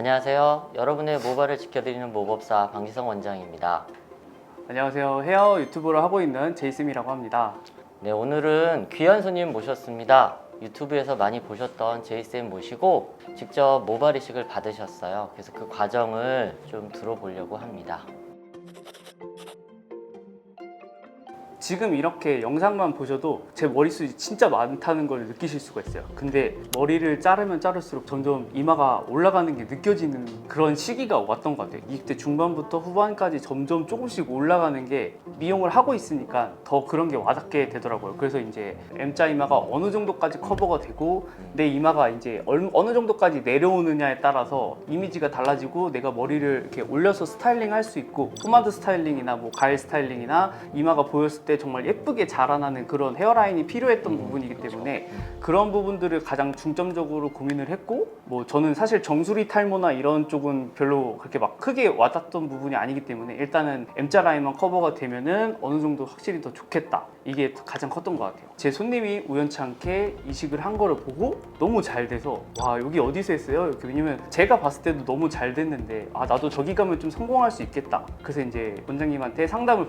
안녕하세요. 여러분의 모발을 지켜드리는 모법사 방지성 원장입니다. 안녕하세요. 헤어 유튜브를 하고 있는 제이쌤이라고 합니다. 네, 오늘은 귀한 손님 모셨습니다. 유튜브에서 많이 보셨던 제이쌤 모시고 직접 모발 이식을 받으셨어요. 그래서 그 과정을 좀 들어보려고 합니다. 지금 이렇게 영상만 보셔도 제 머리숱이 진짜 많다는 걸 느끼실 수가 있어요. 근데 머리를 자르면 자를수록 점점 이마가 올라가는 게 느껴지는 그런 시기가 왔던 것 같아요. 20대 중반부터 후반까지 점점 조금씩 올라가는 게 미용을 하고 있으니까 더 그런 게 와닿게 되더라고요. 그래서 이제 M자 이마가 어느 정도까지 커버가 되고 내 이마가 이제 어느 정도까지 내려오느냐에 따라서 이미지가 달라지고 내가 머리를 이렇게 올려서 스타일링 할 수 있고 포마드 스타일링이나 뭐 가일 스타일링이나 이마가 보였을 때 정말 예쁘게 자라나는 그런 헤어라인이 필요했던 부분이기 때문에 그런 부분들을 가장 중점적으로 고민을 했고, 뭐 저는 사실 정수리 탈모나 이런 쪽은 별로 그렇게 막 크게 와닿던 부분이 아니기 때문에 일단은 M자 라인만 커버가 되면은 어느 정도 확실히 더 좋겠다, 이게 가장 컸던 것 같아요. 제 손님이 우연치 않게 이식을 한 거를 보고 너무 잘 돼서 와, 여기 어디서 했어요? 이렇게. 왜냐면 제가 봤을 때도 너무 잘 됐는데 아, 나도 저기 가면 좀 성공할 수 있겠다. 그래서 이제 원장님한테 상담을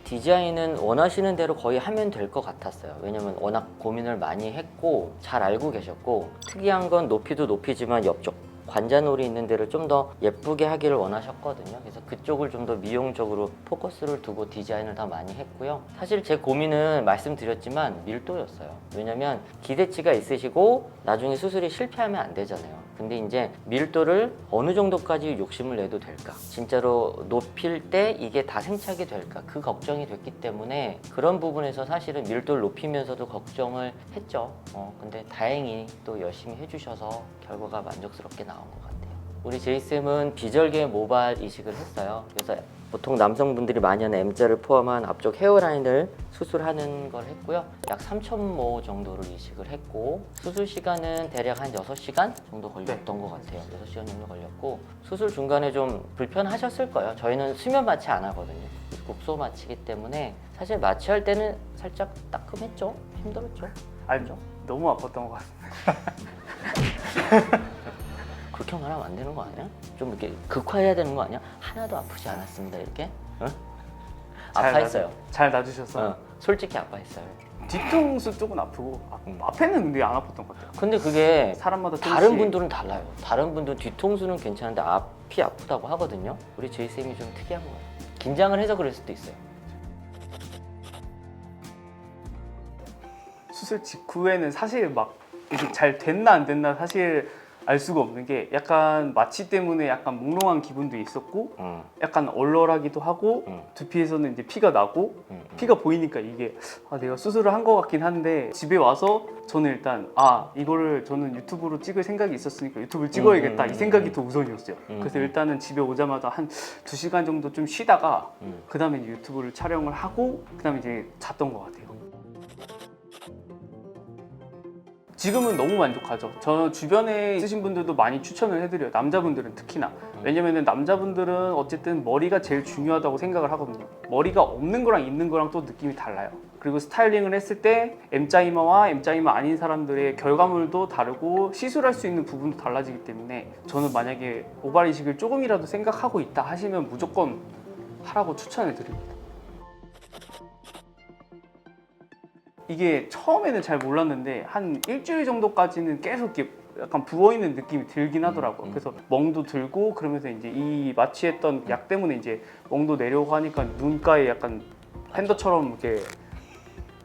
디자인은 원하시는 대로 거의 하면 될 것 같았어요. 왜냐면 워낙 고민을 많이 했고 잘 알고 계셨고, 특이한 건 높이도 높이지만 옆쪽 관자놀이 있는 데를 좀 더 예쁘게 하기를 원하셨거든요. 그래서 그쪽을 좀 더 미용적으로 포커스를 두고 디자인을 더 많이 했고요. 사실 제 고민은 말씀드렸지만 밀도였어요. 왜냐면 기대치가 있으시고 나중에 수술이 실패하면 안 되잖아요. 근데 이제 밀도를 어느 정도까지 욕심을 내도 될까, 진짜로 높일 때 이게 다 생착이 될까, 그 걱정이 됐기 때문에 그런 부분에서 사실은 밀도를 높이면서도 걱정을 했죠. 근데 다행히 또 열심히 해주셔서 결과가 만족스럽게 나온 것 같아요. 우리 제이쌤은 비절개 모발 이식을 했어요. 그래서 보통 남성분들이 많이 하는 M자를 포함한 앞쪽 헤어라인을 수술하는 걸 했고요. 약 3,000모 정도를 이식을 했고, 수술 시간은 대략 한 6시간 정도 걸렸던 것 같아요. 6시간 정도 걸렸고, 수술 중간에 좀 불편하셨을 거예요. 저희는 수면 마취 안 하거든요. 국소 마취이기 때문에 사실 마취할 때는 살짝 따끔했죠? 힘들었죠? 알죠? 너무 아팠던 것 같아요. 그렇게 말하면 안 되는 거 아니야? 좀 이렇게 극화해야 되는 거 아니야? 하나도 아프지 않았습니다, 이렇게? 어? 아파했어요. 잘 놔주셔서. 솔직히 아파했어요. 뒤통수 쪽은 아프고 앞에는 근데 안 아팠던 것 같아요. 근데 그게 사람마다 다른 조금씩. 분들은 달라요. 다른 분들은 뒤통수는 괜찮은데 앞이 아프다고 하거든요. 우리 제이쌤이 좀 특이한 거예요. 긴장을 해서 그럴 수도 있어요. 수술 직후에는 사실 막 이게 잘 됐나 안 됐나 사실 알 수가 없는 게, 약간 마취 때문에 약간 몽롱한 기분도 있었고 약간 얼얼하기도 하고 두피에서는 이제 피가 나고 피가 보이니까 이게 내가 수술을 한 것 같긴 한데, 집에 와서 저는 일단 이거를 저는 유튜브로 찍을 생각이 있었으니까 유튜브를 찍어야겠다 이 생각이 더 우선이었어요. 그래서 일단은 집에 오자마자 한 2시간 정도 좀 쉬다가 그 다음에 유튜브를 촬영을 하고 그 다음에 이제 잤던 것 같아요. 지금은 너무 만족하죠. 저 주변에 있으신 분들도 많이 추천을 해드려요. 남자분들은 특히나. 왜냐면은 남자분들은 어쨌든 머리가 제일 중요하다고 생각을 하거든요. 머리가 없는 거랑 있는 거랑 또 느낌이 달라요. 그리고 스타일링을 했을 때 M자 이마와 M자 이마 아닌 사람들의 결과물도 다르고 시술할 수 있는 부분도 달라지기 때문에, 저는 만약에 모발 이식을 조금이라도 생각하고 있다 하시면 무조건 하라고 추천을 드립니다. 이게 처음에는 잘 몰랐는데 한 일주일 정도까지는 계속 이렇게 약간 부어있는 느낌이 들긴 하더라고요. 그래서 멍도 들고, 그러면서 이제 이 마취했던 약 때문에 이제 멍도 내려오고 하니까 눈가에 약간 팬더처럼 이렇게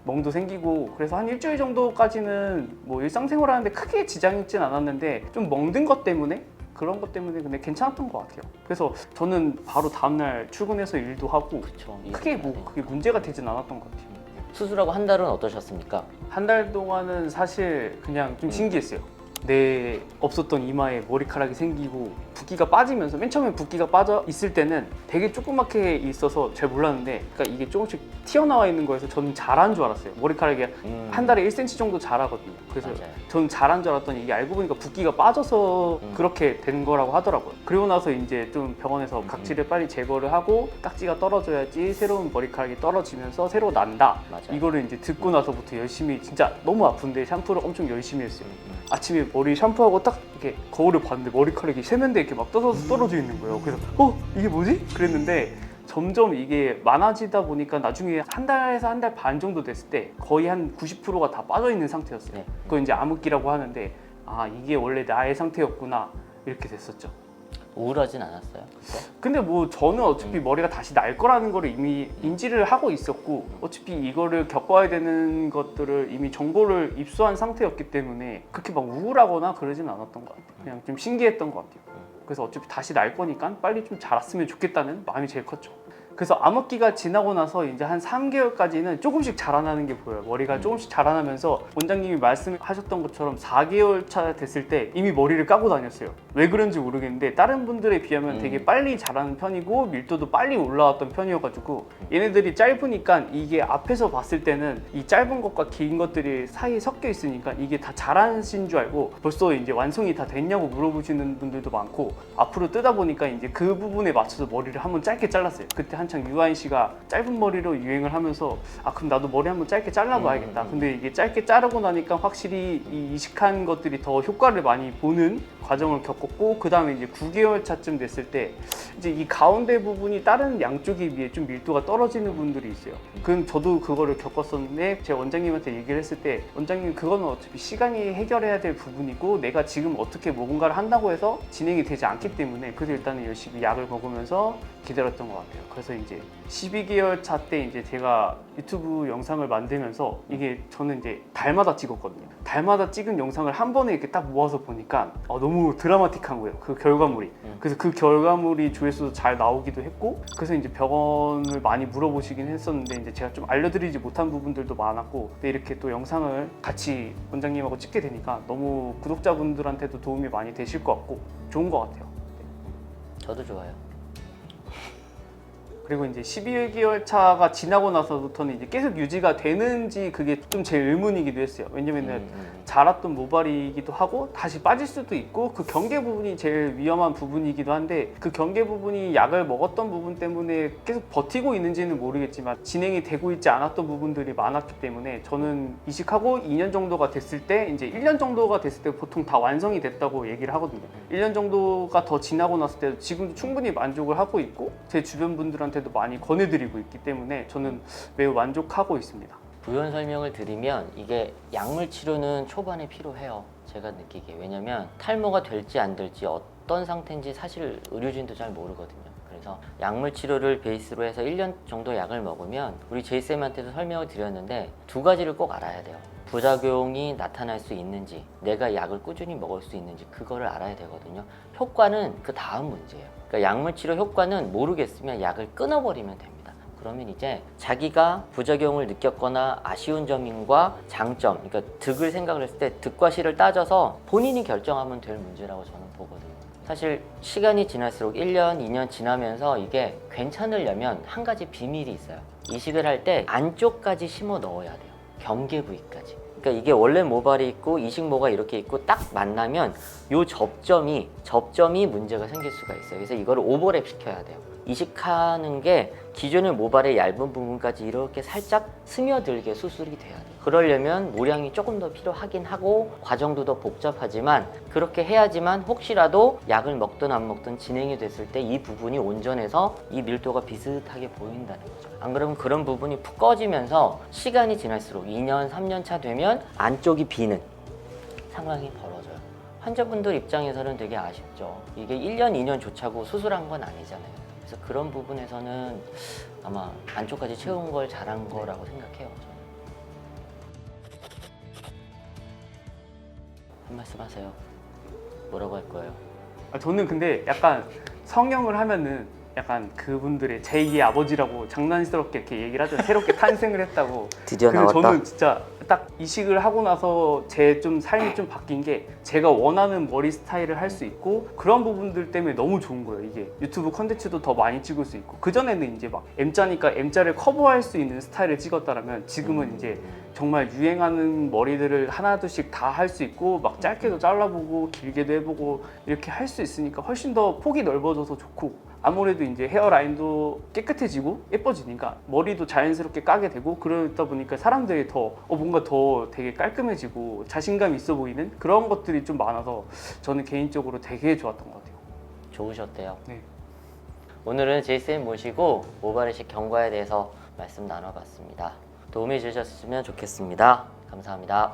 멍도 생기고, 그래서 한 일주일 정도까지는 뭐 일상생활 하는데 크게 지장이 있진 않았는데 좀 멍든 것 때문에, 그런 것 때문에 근데 괜찮았던 것 같아요. 그래서 저는 바로 다음날 출근해서 일도 하고 그쵸. 크게 뭐 그게 문제가 되진 않았던 것 같아요. 수술하고 한 달은 어떠셨습니까? 한 달 동안은 사실 그냥 좀 신기했어요. 내 없었던 이마에 머리카락이 생기고 붓기가 빠지면서, 맨 처음에 붓기가 빠져 있을 때는 되게 조그맣게 있어서 잘 몰랐는데, 그러니까 이게 조금씩 튀어나와 있는 거여서 저는 자란 줄 알았어요. 머리카락이 한 달에 1cm 정도 자라거든요. 그래서 맞아요. 저는 자란 줄 알았더니 이게 알고 보니까 붓기가 빠져서 그렇게 된 거라고 하더라고요. 그리고 나서 이제 좀 병원에서 각질을 빨리 제거를 하고 깍지가 떨어져야지 새로운 머리카락이 떨어지면서 새로 난다. 맞아요. 이거를 이제 듣고 나서부터 열심히, 진짜 너무 아픈데 샴푸를 엄청 열심히 했어요. 아침에 머리 샴푸하고 딱 이렇게 거울을 봤는데 머리카락이 세면대에 이렇게 막 떨어져 있는 거예요. 그래서 이게 뭐지? 그랬는데 점점 이게 많아지다 보니까 나중에 한 달에서 한 달 반 정도 됐을 때 거의 한 90%가 다 빠져 있는 상태였어요. 네. 그거 이제 암흑기라고 하는데 이게 원래 나의 상태였구나 이렇게 됐었죠. 우울하진 않았어요? 그때? 근데 뭐 저는 어차피 머리가 다시 날 거라는 거를 이미 인지를 하고 있었고 어차피 이거를 겪어야 되는 것들을 이미 정보를 입수한 상태였기 때문에 그렇게 막 우울하거나 그러진 않았던 것 같아요. 그냥 좀 신기했던 것 같아요. 그래서 어차피 다시 날 거니까 빨리 좀 자랐으면 좋겠다는 마음이 제일 컸죠. 그래서 암흑기가 지나고 나서 이제 한 3개월까지는 조금씩 자라나는 게 보여요. 머리가 조금씩 자라나면서 원장님이 말씀하셨던 것처럼 4개월 차 됐을 때 이미 머리를 까고 다녔어요. 왜 그런지 모르겠는데 다른 분들에 비하면 되게 빨리 자라는 편이고 밀도도 빨리 올라왔던 편이어가지고 얘네들이 짧으니까 이게 앞에서 봤을 때는 이 짧은 것과 긴 것들이 사이에 섞여 있으니까 이게 다 자라신 줄 알고 벌써 이제 완성이 다 됐냐고 물어보시는 분들도 많고 앞으로 뜨다 보니까 이제 그 부분에 맞춰서 머리를 한번 짧게 잘랐어요. 그때 한창 유아인 씨가 짧은 머리로 유행을 하면서 그럼 나도 머리 한번 짧게 잘라봐야겠다. 근데 이게 짧게 자르고 나니까 확실히 이 이식한 것들이 더 효과를 많이 보는 과정을 겪었고 그 다음에 이제 9개월 차쯤 됐을 때 이제 이 가운데 부분이 다른 양쪽에 비해 좀 밀도가 떨어지는 분들이 있어요. 그럼 저도 그거를 겪었었는데 제 원장님한테 얘기를 했을 때 원장님 그거는 어차피 시간이 해결해야 될 부분이고 내가 지금 어떻게 뭔가를 한다고 해서 진행이 되지 않기 때문에 그래서 일단은 열심히 약을 먹으면서 기다렸던 것 같아요. 그래서 이제 12개월 차 때 이제 제가 유튜브 영상을 만들면서 이게 저는 이제 달마다 찍었거든요. 달마다 찍은 영상을 한 번에 이렇게 딱 모아서 보니까 너무 드라마틱한 거예요. 그 결과물이. 그래서 그 결과물이 조회수도 잘 나오기도 했고 그래서 이제 병원을 많이 물어보시긴 했었는데 이제 제가 좀 알려드리지 못한 부분들도 많았고 근데 이렇게 또 영상을 같이 원장님하고 찍게 되니까 너무 구독자분들한테도 도움이 많이 되실 것 같고 좋은 것 같아요. 저도 좋아요. 그리고 이제 12개월 차가 지나고 나서부터는 이제 계속 유지가 되는지 그게 좀 제일 의문이기도 했어요. 왜냐면은 자랐던 모발이기도 하고 다시 빠질 수도 있고 그 경계 부분이 제일 위험한 부분이기도 한데 그 경계 부분이 약을 먹었던 부분 때문에 계속 버티고 있는지는 모르겠지만 진행이 되고 있지 않았던 부분들이 많았기 때문에 저는 이식하고 2년 정도가 됐을 때 이제 1년 정도가 됐을 때 보통 다 완성이 됐다고 얘기를 하거든요. 1년 정도가 더 지나고 났을 때 지금도 충분히 만족을 하고 있고 제 주변 분들한테도 많이 권해드리고 있기 때문에 저는 매우 만족하고 있습니다. 부연 설명을 드리면 이게 약물 치료는 초반에 필요해요. 제가 느끼기에. 왜냐면 탈모가 될지 안 될지 어떤 상태인지 사실 의료진도 잘 모르거든요. 그래서 약물 치료를 베이스로 해서 1년 정도 약을 먹으면 우리 제이쌤한테도 설명을 드렸는데 두 가지를 꼭 알아야 돼요. 부작용이 나타날 수 있는지 내가 약을 꾸준히 먹을 수 있는지 그거를 알아야 되거든요. 효과는 그 다음 문제예요. 그러니까 약물 치료 효과는 모르겠으면 약을 끊어버리면 됩니다. 그러면 이제 자기가 부작용을 느꼈거나 아쉬운 점과 장점, 그러니까 득을 생각을 했을 때 득과 실을 따져서 본인이 결정하면 될 문제라고 저는 보거든요. 사실 시간이 지날수록 1년, 2년 지나면서 이게 괜찮으려면 한 가지 비밀이 있어요. 이식을 할 때 안쪽까지 심어 넣어야 돼요. 경계 부위까지. 그러니까 이게 원래 모발이 있고 이식모가 이렇게 있고 딱 만나면 요 접점이 문제가 생길 수가 있어요. 그래서 이거를 오버랩 시켜야 돼요. 이식하는 게 기존의 모발의 얇은 부분까지 이렇게 살짝 스며들게 수술이 돼야 돼요. 그러려면 모량이 조금 더 필요하긴 하고 과정도 더 복잡하지만 그렇게 해야지만 혹시라도 약을 먹든 안 먹든 진행이 됐을 때 이 부분이 온전해서 이 밀도가 비슷하게 보인다는 거죠. 안 그러면 그런 부분이 푹 꺼지면서 시간이 지날수록 2년, 3년 차 되면 안쪽이 비는 상황이 벌어져요. 환자분들 입장에서는 되게 아쉽죠. 이게 1년, 2년 조차고 수술한 건 아니잖아요. 그래서 그런 부분에서는 아마 안쪽까지 채운 걸 잘한 거라고 생각해요. 저는. 한 말씀 하세요. 뭐라고 할 거예요? 저는 근데 약간 성형을 하면은 약간 그분들의 제2의 아버지라고 장난스럽게 이렇게 얘기를 하죠. 새롭게 탄생을 했다고. 드디어 그래서 나왔다. 저는 진짜 딱 이식을 하고 나서 제 좀 삶이 좀 바뀐 게 제가 원하는 머리 스타일을 할 수 있고 그런 부분들 때문에 너무 좋은 거예요. 이게 유튜브 컨텐츠도 더 많이 찍을 수 있고 그전에는 이제 막 M자니까 M자를 커버할 수 있는 스타일을 찍었다면 지금은 이제 정말 유행하는 머리들을 하나둘씩 다 할 수 있고 막 짧게도 잘라보고 길게도 해보고 이렇게 할 수 있으니까 훨씬 더 폭이 넓어져서 좋고 아무래도 이제 헤어라인도 깨끗해지고 예뻐지니까 머리도 자연스럽게 까게 되고 그러다 보니까 사람들이 더 뭔가 더 되게 깔끔해지고 자신감 있어 보이는 그런 것들이 좀 많아서 저는 개인적으로 되게 좋았던 것 같아요. 좋으셨대요. 네. 오늘은 제이쌤 모시고 모발이식 경과에 대해서 말씀 나눠봤습니다. 도움이 되셨으면 좋겠습니다. 감사합니다.